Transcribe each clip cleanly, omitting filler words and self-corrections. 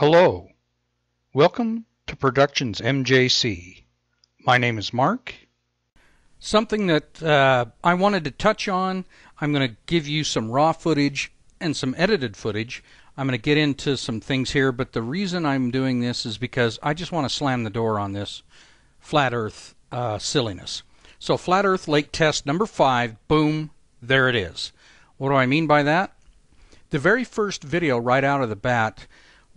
Hello, welcome to Productions MJC. My name is Mark. Something that I wanted to touch on, I'm going to give you some raw footage and some edited footage. I'm going to get into some things here, but the reason I'm doing this is because I just want to slam the door on this flat earth silliness. So flat earth lake test number 5, boom, there it is. What do I mean by that? The very first video right out of the bat,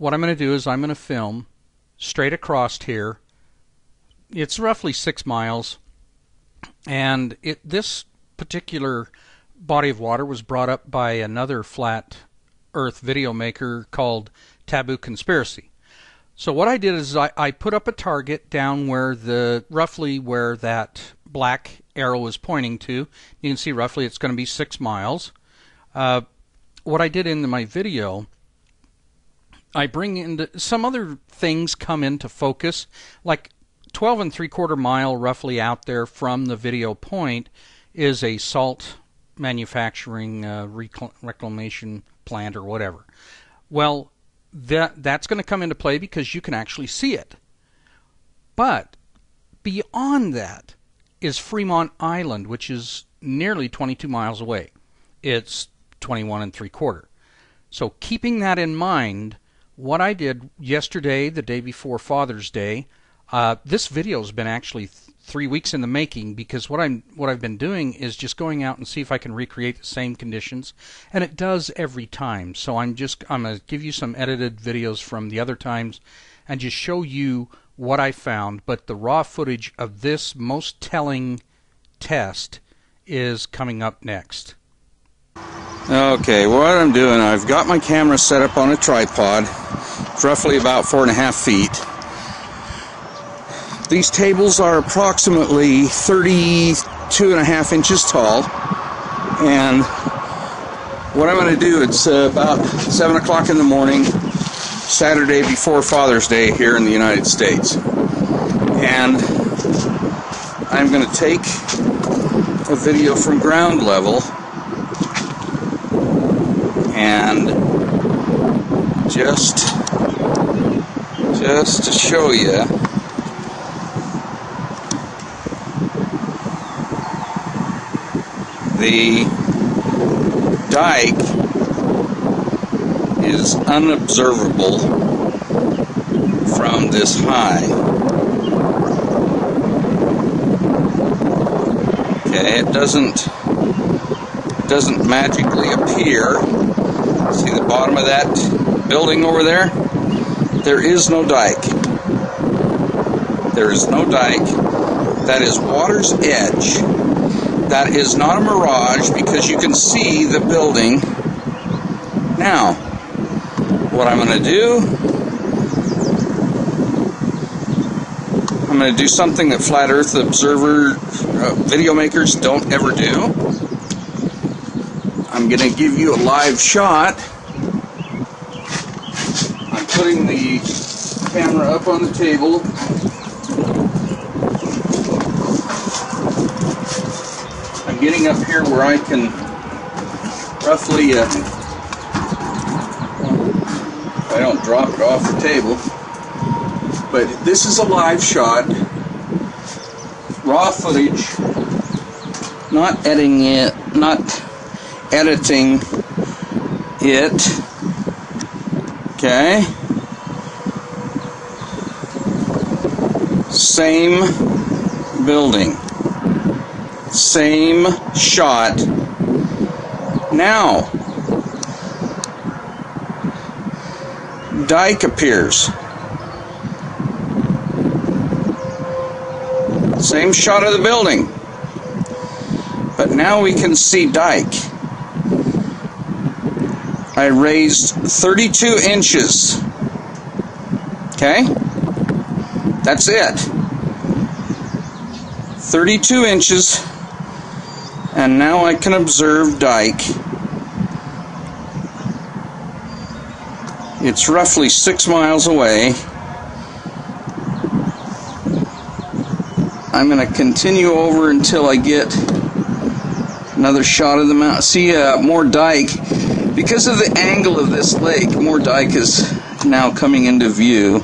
what I'm going to do is I'm going to film straight across here. It's roughly 6 miles, and this particular body of water was brought up by another flat earth video maker called Taboo Conspiracy. So what I did is I put up a target down where roughly where that black arrow is pointing to. You can see roughly it's going to be 6 miles. What I did in my video, I bring in some other things come into focus, like 12 3/4 mile roughly out there from the video point is a salt manufacturing reclamation plant or whatever. Well, that's going to come into play because you can actually see it. But beyond that is Fremont Island, which is nearly 22 miles away. It's 21 3/4. So keeping that in mind, what I did yesterday, the day before Father's Day, this video has been actually 3 weeks in the making, because what I've been doing is just going out and see if I can recreate the same conditions, and it does every time. So I'm going to give you some edited videos from the other times and just show you what I found. But the raw footage of this most telling test is coming up next. Okay, what I'm doing, I've got my camera set up on a tripod. It's roughly about 4.5 feet. These tables are approximately 32.5 inches tall, and what I'm going to do, it's about 7 o'clock in the morning, Saturday before Father's Day here in the United States, and I'm going to take a video from ground level and just to show you the dike is unobservable from this high. Okay, it doesn't magically appear. See the bottom of that building over there? There is no dike. There is no dike. That is water's edge. That is not a mirage, because you can see the building. Now, what I'm going to do, I'm going to do something that flat earth observer video makers don't ever do. I'm going to give you a live shot. I'm putting the camera up on the table. I'm getting up here where I can roughly, I don't drop it off the table, but this is a live shot, raw footage, not editing it, okay, same building, same shot. Now, dike appears. Same shot of the building. But now we can see dike. I raised 32 inches. Okay? That's it. 32 inches. And now I can observe dike. It's roughly 6 miles away. I'm going to continue over until I get another shot of the mountain. See more dike. Because of the angle of this lake, more dike is now coming into view.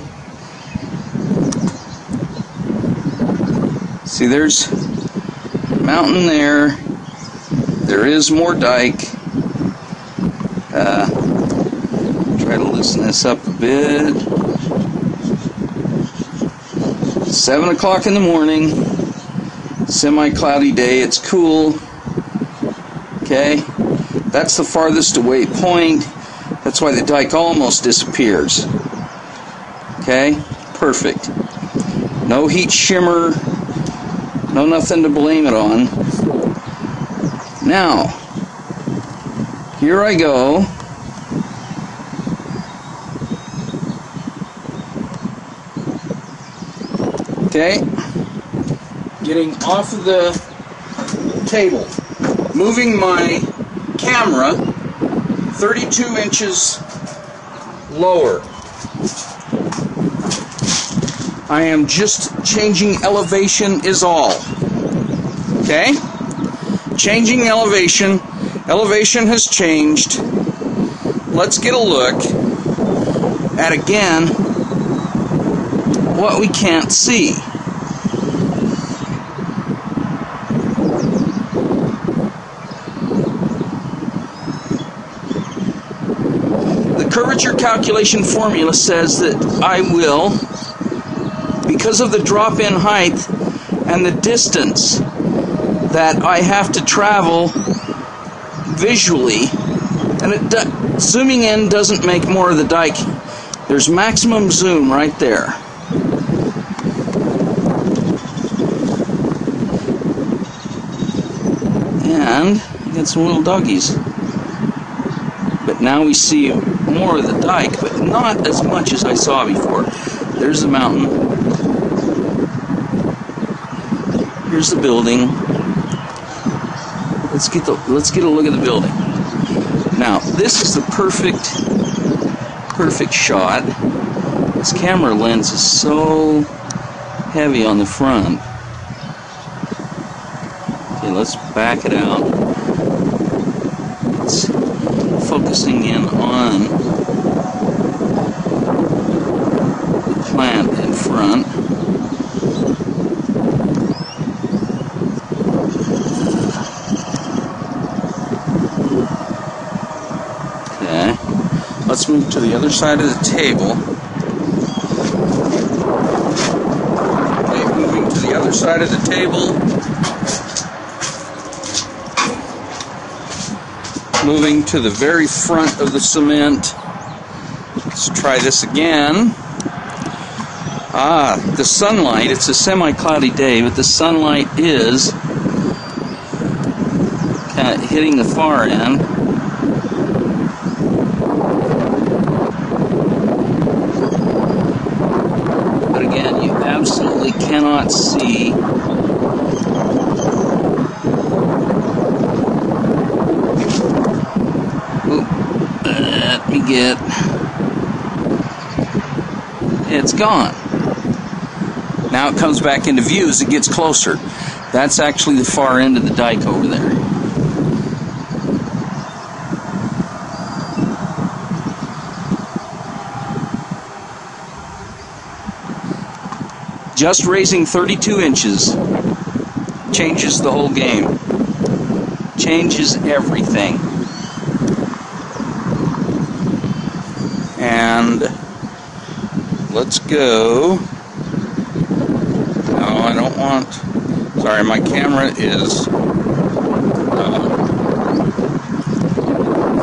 See, there's mountain there. There is more dike. Try to loosen this up a bit. 7 o'clock in the morning. Semi-cloudy day. It's cool. Okay. That's the farthest away point. That's why the dike almost disappears. Okay. Perfect. No heat shimmer. No nothing to blame it on. Now, here I go. Okay, getting off of the table, moving my camera 32 inches lower. I am just changing elevation is all. Okay? Changing elevation. Elevation has changed. Let's get a look at, again, what we can't see. The curvature calculation formula says that I will, because of the drop in height and the distance that I have to travel visually, and zooming in doesn't make more of the dike. There's maximum zoom right there. And get some little doggies. But now we see more of the dike, but not as much as I saw before. There's the mountain. Here's the building. Let's get a look at the building. Now, this is the perfect shot. This camera lens is so heavy on the front. Okay, let's back it out. It's focusing in on the plant in front. Okay, let's move to the other side of the table. Okay, moving to the other side of the table. Moving to the very front of the cement. Let's try this again. The sunlight, it's a semi-cloudy day, but the sunlight is kind of hitting the far end. But again, you absolutely cannot see. Let me get. It's gone. Now it comes back into view as it gets closer. That's actually the far end of the dike over there. Just raising 32 inches changes the whole game. Changes everything. And let's go. No, I don't want. Sorry, my camera is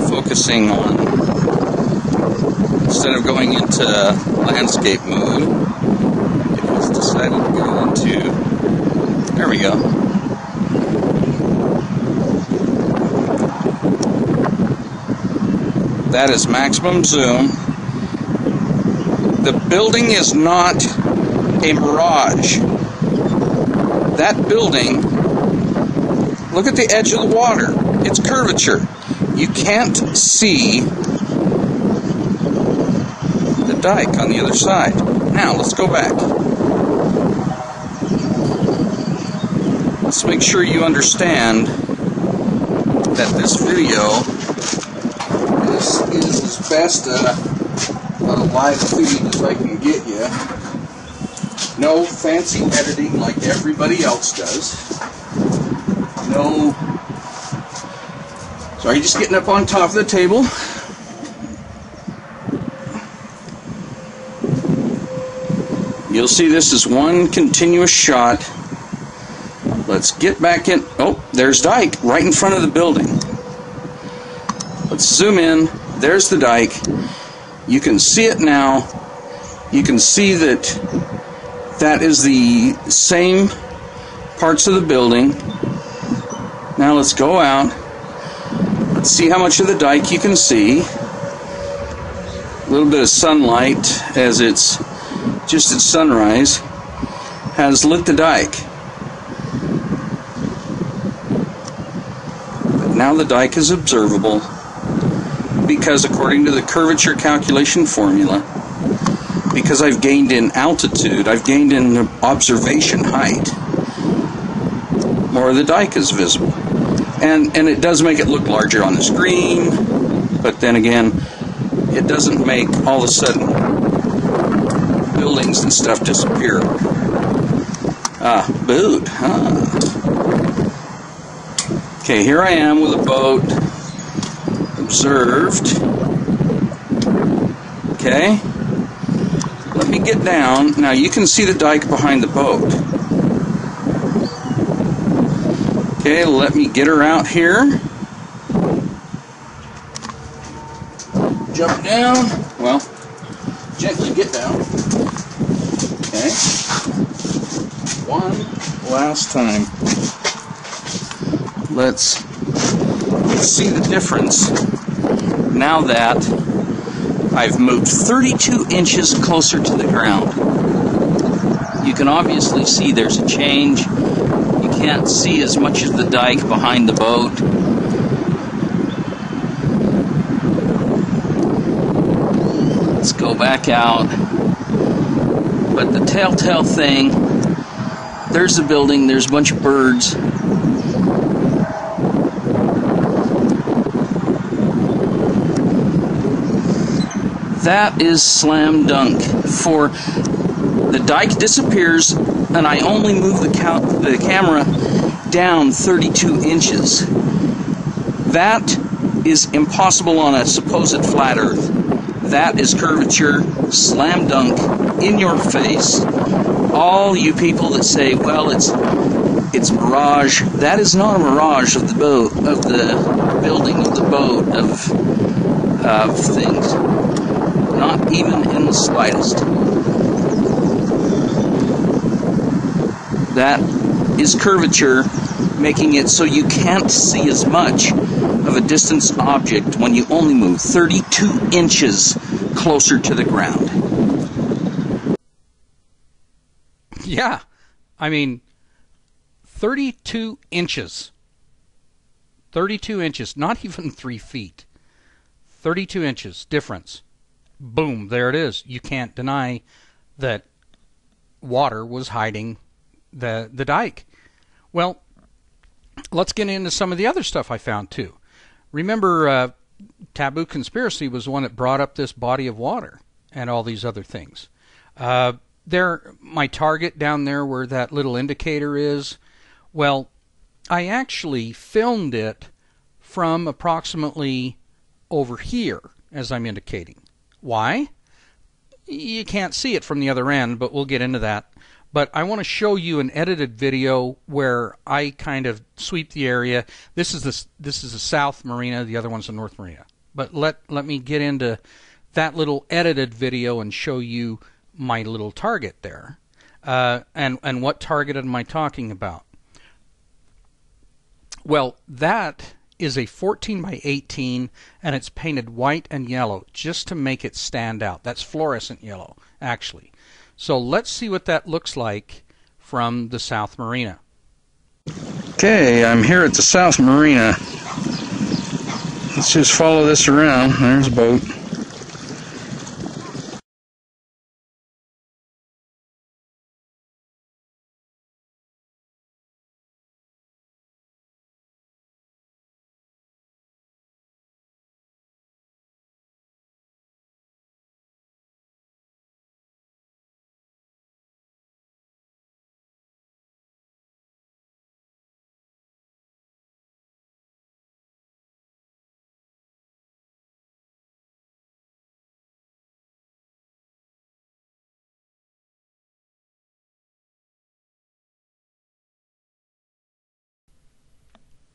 focusing on. Instead of going into landscape mode, it has decided to go into. There we go. That is maximum zoom. The building is not a mirage. That building, look at the edge of the water. It's curvature. You can't see the dike on the other side. Now, let's go back. Let's make sure you understand that this video is as best about live feed as I can get you. No fancy editing like everybody else does. No. So are you just getting up on top of the table? You'll see this is one continuous shot. Let's get back in. Oh, there's dike right in front of the building. Let's zoom in. There's the dike. You can see it now. You can see that that is the same parts of the building. Now let's go out. Let's see how much of the dike you can see. A little bit of sunlight as it's just at sunrise has lit the dike. But now the dike is observable because according to the curvature calculation formula, because I've gained in altitude, I've gained in observation height, more of the dike is visible. And it does make it look larger on the screen, but then again, it doesn't make all of a sudden buildings and stuff disappear. Boat. Okay, here I am with a boat. Observed. Okay. Let me get down. Now you can see the dike behind the boat. Okay, let me get her out here. Jump down. Well, gently get down. Okay. One last time. Let's see the difference now that I've moved 32 inches closer to the ground. You can obviously see there's a change. You can't see as much of the dike behind the boat. Let's go back out. But the telltale thing, there's the building, there's a bunch of birds. That is slam dunk. For the dike disappears and I only move the camera down 32 inches. That is impossible on a supposed flat earth. That is curvature, slam dunk, in your face. All you people that say, well, it's mirage, that is not a mirage of the boat, of the building of the boat, of things. Not even in the slightest. That is curvature, making it so you can't see as much of a distance object when you only move 32 inches closer to the ground. Yeah, I mean, 32 inches. 32 inches, not even 3 feet. 32 inches difference. Boom, there it is. You can't deny that water was hiding the dike. Well, let's get into some of the other stuff I found too. Remember, Taboo Conspiracy was the one that brought up this body of water and all these other things. My target down there where that little indicator is, well, I actually filmed it from approximately over here as I'm indicating. Why? You can't see it from the other end, but we'll get into that. But I want to show you an edited video where I kind of sweep the area. This is the South Marina, the other one's the North Marina. But let me get into that little edited video and show you my little target there. And what target am I talking about? Well, that is a 14 by 18 and it's painted white and yellow just to make it stand out. That's fluorescent yellow, actually. So let's see what that looks like from the South Marina. Okay, I'm here at the South Marina. Let's just follow this around. There's a boat.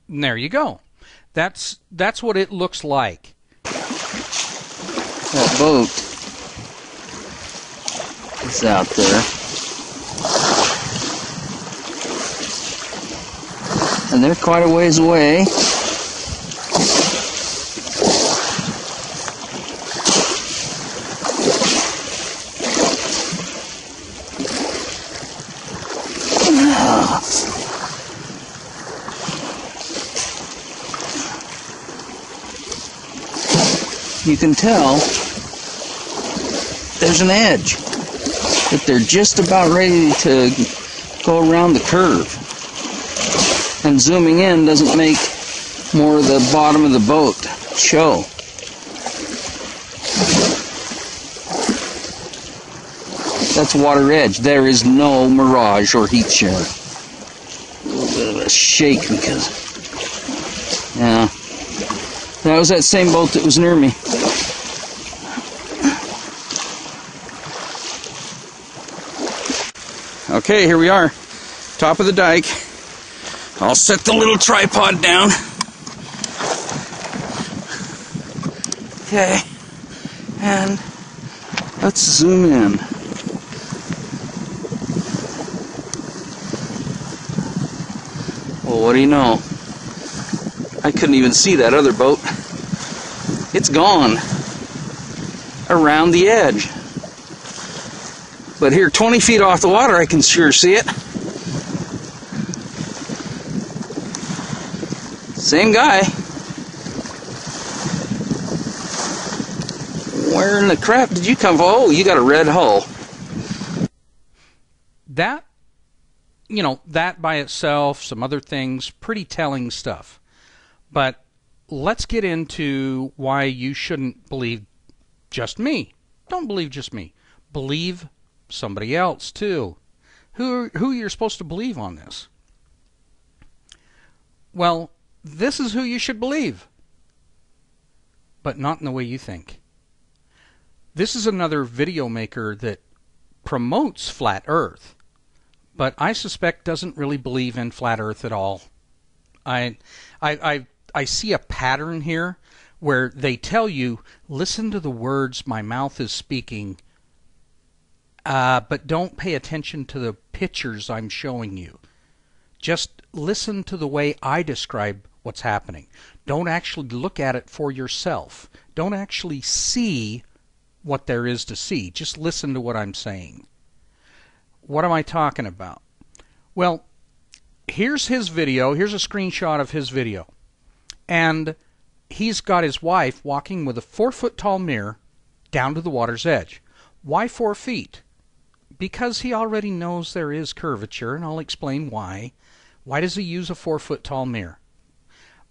And there you go. That's what it looks like. That boat is out there. And they're quite a ways away. You can tell there's an edge, that they're just about ready to go around the curve. And zooming in doesn't make more of the bottom of the boat show. That's water edge. There is no mirage or heat share. A little bit of a shake because, yeah, that was that same boat that was near me. Okay, here we are, top of the dike. I'll set the little tripod down. Okay, and let's zoom in. Well, what do you know? I couldn't even see that other boat. It's gone around the edge. But here, 20 feet off the water, I can sure see it. Same guy. Where in the crap did you come from? Oh, you got a red hull. That, you know, that by itself, some other things, pretty telling stuff. But let's get into why you shouldn't believe just me. Don't believe just me. Believe somebody else too. Who you're supposed to believe on this? Well, this is who you should believe, but not in the way you think. This is another video maker that promotes flat Earth, but I suspect doesn't really believe in flat Earth at all. I see a pattern here where they tell you, listen to the words my mouth is speaking, but don't pay attention to the pictures I'm showing you. Just listen to the way I describe what's happening. Don't actually look at it for yourself. Don't actually see what there is to see. Just listen to what I'm saying. What am I talking about? Well, here's his video. Here's a screenshot of his video. And he's got his wife walking with a 4-foot tall mirror down to the water's edge. Why 4 feet? Because he already knows there is curvature, and I'll explain why. Why does he use a 4-foot tall mirror?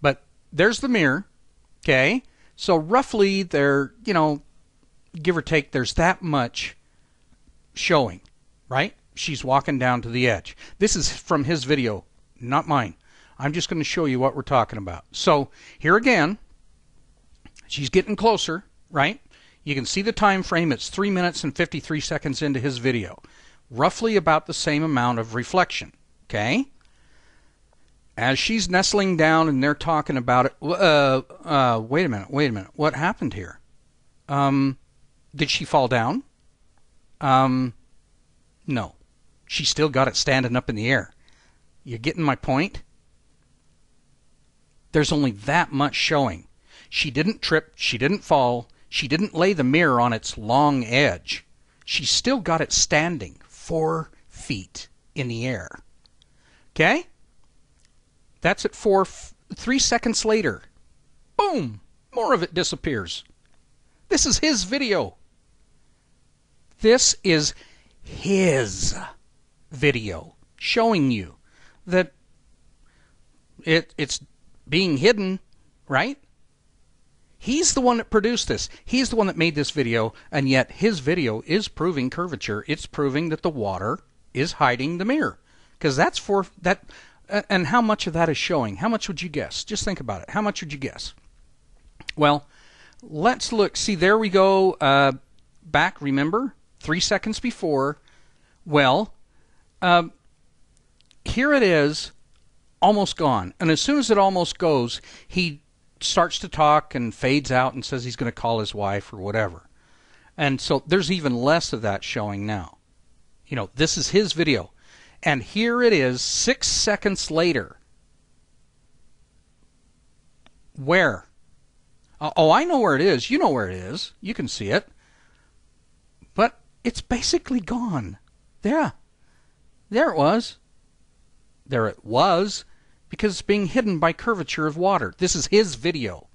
But there's the mirror, okay? So roughly there, you know, give or take, there's that much showing, right? She's walking down to the edge. This is from his video, not mine. I'm just going to show you what we're talking about. So here again, she's getting closer, right? You can see the time frame. It's 3 minutes and 53 seconds into his video. Roughly about the same amount of reflection, okay? As she's nestling down and they're talking about it, wait a minute. What happened here? Did she fall down? No. She still got it standing up in the air. You getting my point? There's only that much showing. She didn't trip. She didn't fall. She didn't lay the mirror on its long edge. She still got it standing 4 feet in the air. Okay? That's at 3 seconds later. Boom! More of it disappears. This is his video. This is his video showing you that it's being hidden, right? He's the one that produced this. He's the one that made this video, and yet his video is proving curvature. It's proving that the water is hiding the mirror. Because that's for that. And how much of that is showing? How much would you guess? Just think about it. How much would you guess? Well, let's look. See, there we go. Back, remember? 3 seconds before. Well, here it is almost gone. And as soon as it almost goes, he starts to talk and fades out and says he's going to call his wife or whatever. And so there's even less of that showing now. You know, this is his video. And here it is 6 seconds later. Where? Oh, I know where it is. You know where it is. You can see it. But it's basically gone. Yeah. There it was. There it was, because it's being hidden by curvature of water. This is his video.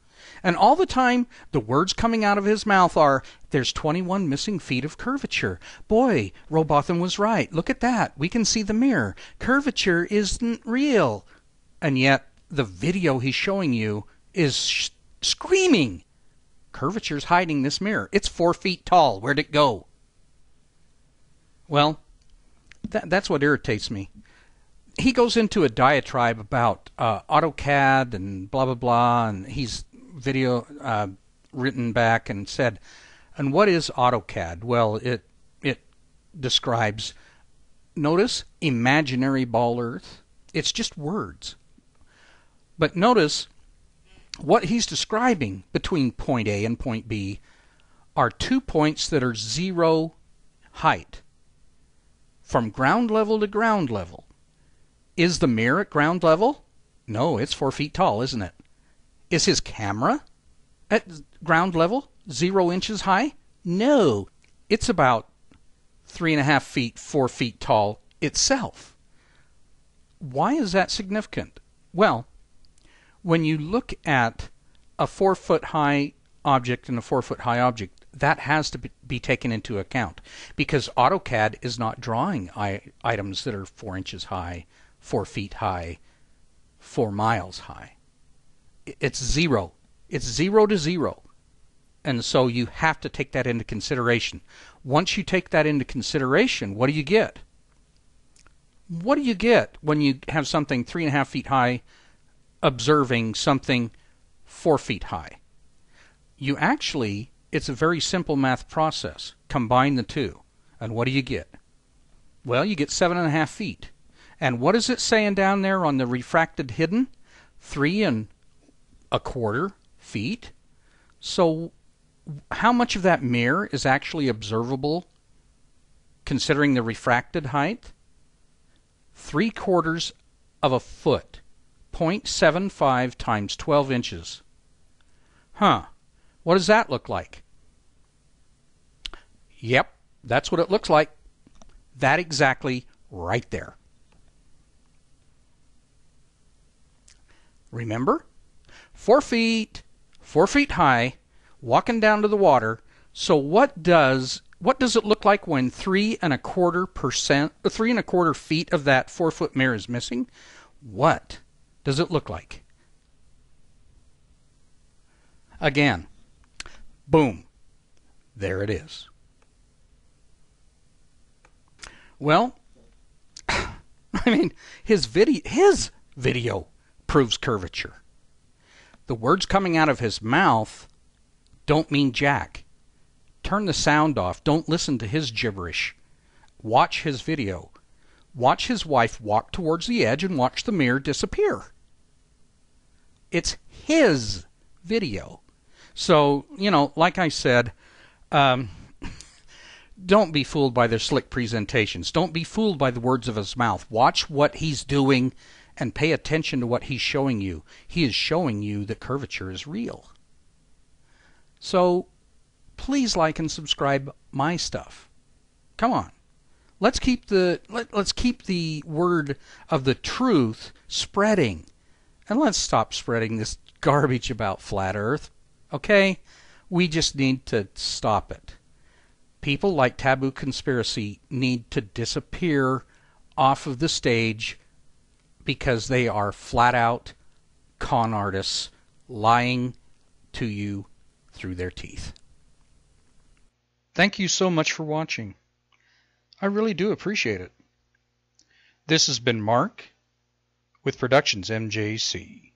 And all the time, the words coming out of his mouth are, there's 21 missing feet of curvature. Boy, Robotham was right. Look at that. We can see the mirror. Curvature isn't real. And yet, the video he's showing you is screaming, curvature's hiding this mirror. It's 4 feet tall. Where'd it go? Well, that's what irritates me. He goes into a diatribe about AutoCAD and blah, blah, blah, and he's written back and said, and what is AutoCAD? Well, it describes, notice, imaginary ball earth. It's just words. But notice, what he's describing between point A and point B are 2 points that are 0 height, from ground level to ground level. Is the mirror at ground level? No, it's 4 feet tall, isn't it? Is his camera at ground level, 0 inches high? No, it's about 3.5 feet, 4 feet tall itself. Why is that significant? Well, when you look at a 4 foot high object and a 4 foot high object, that has to be taken into account, because AutoCAD is not drawing items that are 4 inches high, 4 feet high, 4 miles high. It's 0. It's 0 to 0. And so you have to take that into consideration. Once you take that into consideration, what do you get? What do you get when you have something 3.5 feet high observing something 4 feet high? You actually, it's a very simple math process. Combine the two. And what do you get? Well, you get 7.5 feet. And what is it saying down there on the refracted hidden? 3.25 feet. So how much of that mirror is actually observable considering the refracted height? 3/4 of a foot. 0.75 times 12 inches. Huh. What does that look like? Yep, that's what it looks like. That exactly right there. Remember? 4 feet, 4 feet high, walking down to the water. So what does it look like when 3.25 feet of that 4 foot mirror is missing? What does it look like? Again, boom, there it is. Well, I mean, his video proves curvature. The words coming out of his mouth don't mean jack. Turn the sound off. Don't listen to his gibberish. Watch his video. Watch his wife walk towards the edge and watch the mirror disappear. It's his video. So, like I said, don't be fooled by their slick presentations. Don't be fooled by the words of his mouth. Watch what he's doing and pay attention to what he's showing you. He is showing you that curvature is real. So, please like and subscribe my stuff. Come on. Let's keep the word of the truth spreading. And let's stop spreading this garbage about flat Earth. Okay? We just need to stop it. People like Taboo Conspiracy need to disappear off of the stage because they are flat out con artists lying to you through their teeth. Thank you so much for watching. I really do appreciate it. This has been Mark with Productions MJC.